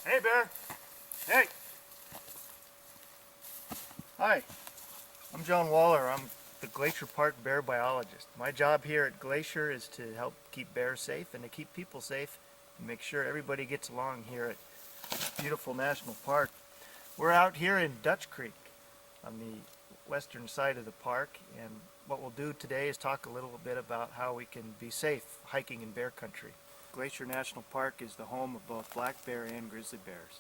Hey, bear. Hey. Hi. I'm John Waller. I'm the Glacier Park bear biologist. My job here at Glacier is to help keep bears safe and to keep people safe and make sure everybody gets along here at this beautiful national park. We're out here in Dutch Creek on the western side of the park, and what we'll do today is talk a little bit about how we can be safe hiking in bear country. Glacier National Park is the home of both black bear and grizzly bears.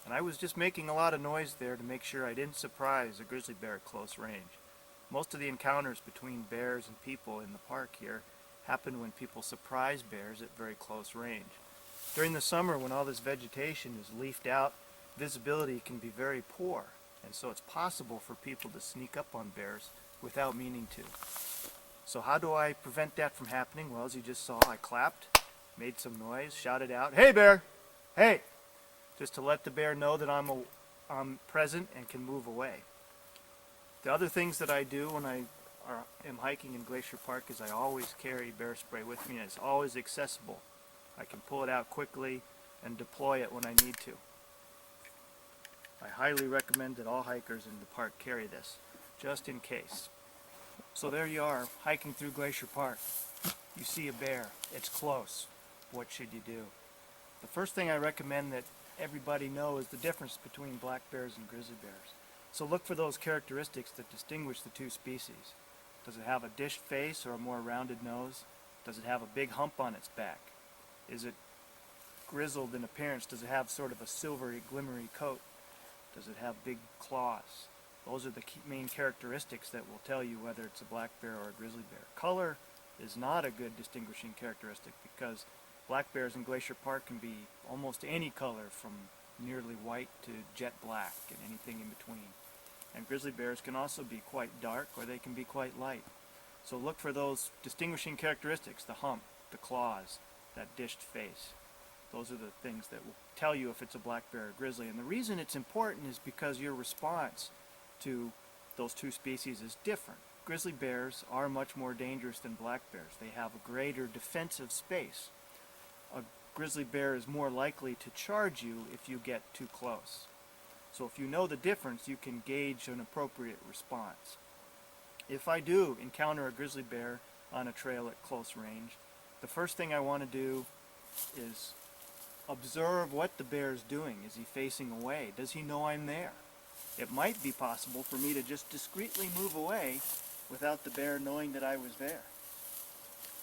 And I was just making a lot of noise there to make sure I didn't surprise a grizzly bear at close range. Most of the encounters between bears and people in the park here happen when people surprise bears at very close range. During the summer, when all this vegetation is leafed out, visibility can be very poor, and so it's possible for people to sneak up on bears without meaning to. So how do I prevent that from happening? Well, as you just saw, I clapped, made some noise, shouted out, "Hey, bear! Hey!" just to let the bear know that I'm present and can move away. The other things that I do when I am hiking in Glacier Park is I always carry bear spray with me, and it's always accessible. I can pull it out quickly and deploy it when I need to. I highly recommend that all hikers in the park carry this, just in case. So there you are, hiking through Glacier Park. You see a bear, it's close. What should you do? The first thing I recommend that everybody know is the difference between black bears and grizzly bears. So look for those characteristics that distinguish the two species. Does it have a dished face or a more rounded nose? Does it have a big hump on its back? Is it grizzled in appearance? Does it have sort of a silvery, glimmery coat? Does it have big claws? Those are the main characteristics that will tell you whether it's a black bear or a grizzly bear. Color is not a good distinguishing characteristic because black bears in Glacier Park can be almost any color from nearly white to jet black and anything in between. And grizzly bears can also be quite dark or they can be quite light. So look for those distinguishing characteristics, the hump, the claws, that dished face. Those are the things that will tell you if it's a black bear or grizzly. And the reason it's important is because your response to those two species is different. Grizzly bears are much more dangerous than black bears. They have a greater defensive space. A grizzly bear is more likely to charge you if you get too close. So if you know the difference, you can gauge an appropriate response. If I do encounter a grizzly bear on a trail at close range, the first thing I want to do is observe what the bear is doing. Is he facing away? Does he know I'm there? It might be possible for me to just discreetly move away without the bear knowing that I was there.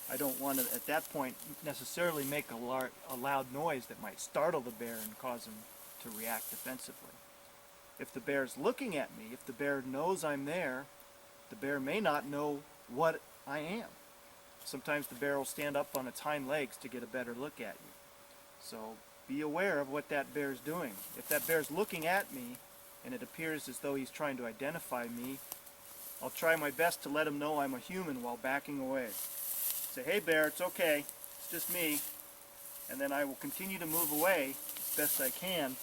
I don't want to, at that point, necessarily make a loud noise that might startle the bear and cause him to react defensively. If the bear's looking at me, if the bear knows I'm there, the bear may not know what I am. Sometimes the bear will stand up on its hind legs to get a better look at you. So be aware of what that bear's doing. If that bear's looking at me and it appears as though he's trying to identify me, I'll try my best to let him know I'm a human while backing away. Say, "Hey bear, it's okay, it's just me," and then I will continue to move away as best I can,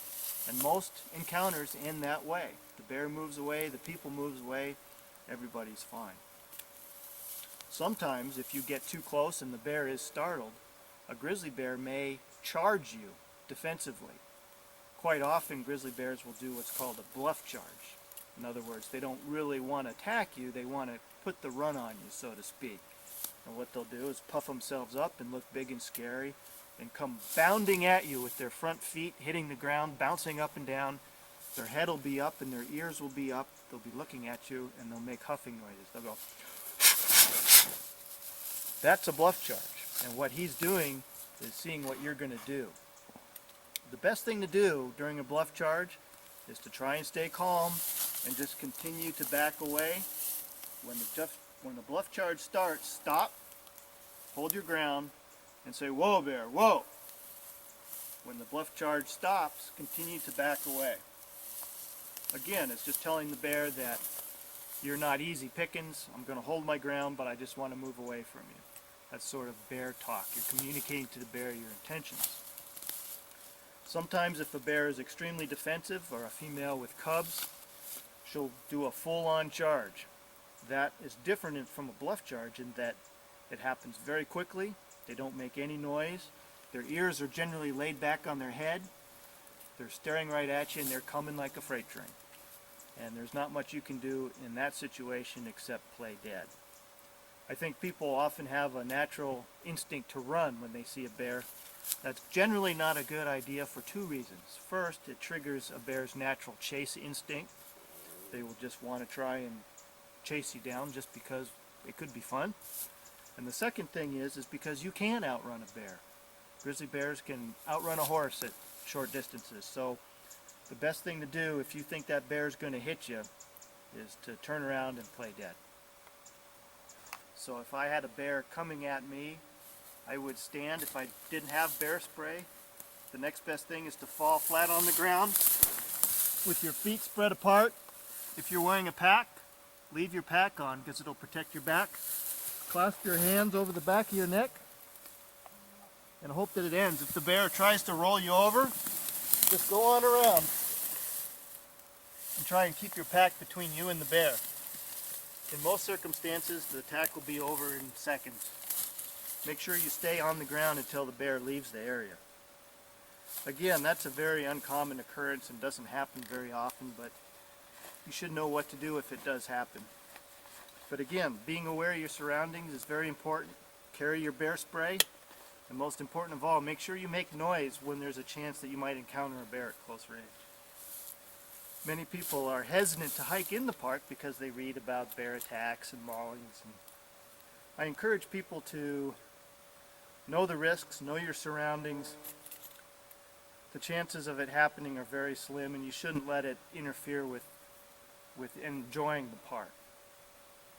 and most encounters end that way. The bear moves away, the people moves away, everybody's fine. Sometimes if you get too close and the bear is startled, a grizzly bear may charge you defensively. Quite often grizzly bears will do what's called a bluff charge. In other words, they don't really want to attack you, they want to put the run on you, so to speak. And what they'll do is puff themselves up and look big and scary and come bounding at you with their front feet hitting the ground, bouncing up and down. Their head will be up and their ears will be up. They'll be looking at you and they'll make huffing noises. They'll go. That's a bluff charge. And what he's doing is seeing what you're going to do. The best thing to do during a bluff charge is to try and stay calm and just continue to back away. When the bluff charge starts, stop, hold your ground, and say, "Whoa, bear, whoa." When the bluff charge stops, continue to back away. Again, it's just telling the bear that you're not easy pickings. I'm going to hold my ground, but I just want to move away from you. That's sort of bear talk. You're communicating to the bear your intentions. Sometimes if a bear is extremely defensive, or a female with cubs, she'll do a full-on charge. That is different from a bluff charge in that it happens very quickly. They don't make any noise. Their ears are generally laid back on their head. They're staring right at you and they're coming like a freight train. And there's not much you can do in that situation except play dead. I think people often have a natural instinct to run when they see a bear. That's generally not a good idea for two reasons. First, it triggers a bear's natural chase instinct. They will just want to try and chase you down just because it could be fun. And the second thing is because you can outrun a bear. Grizzly bears can outrun a horse at short distances. So the best thing to do if you think that bear is going to hit you is to turn around and play dead. So if I had a bear coming at me, I would stand. If I didn't have bear spray, the next best thing is to fall flat on the ground with your feet spread apart. If you're wearing a pack, leave your pack on because it'll protect your back. Clasp your hands over the back of your neck and hope that it ends. If the bear tries to roll you over, just go on around and try and keep your pack between you and the bear. In most circumstances, the attack will be over in seconds. Make sure you stay on the ground until the bear leaves the area. Again, that's a very uncommon occurrence and doesn't happen very often, but you should know what to do if it does happen. But again, being aware of your surroundings is very important. Carry your bear spray, and most important of all, make sure you make noise when there's a chance that you might encounter a bear at close range. Many people are hesitant to hike in the park because they read about bear attacks and maulings. And I encourage people to know the risks, know your surroundings. The chances of it happening are very slim, and you shouldn't let it interfere with enjoying the park.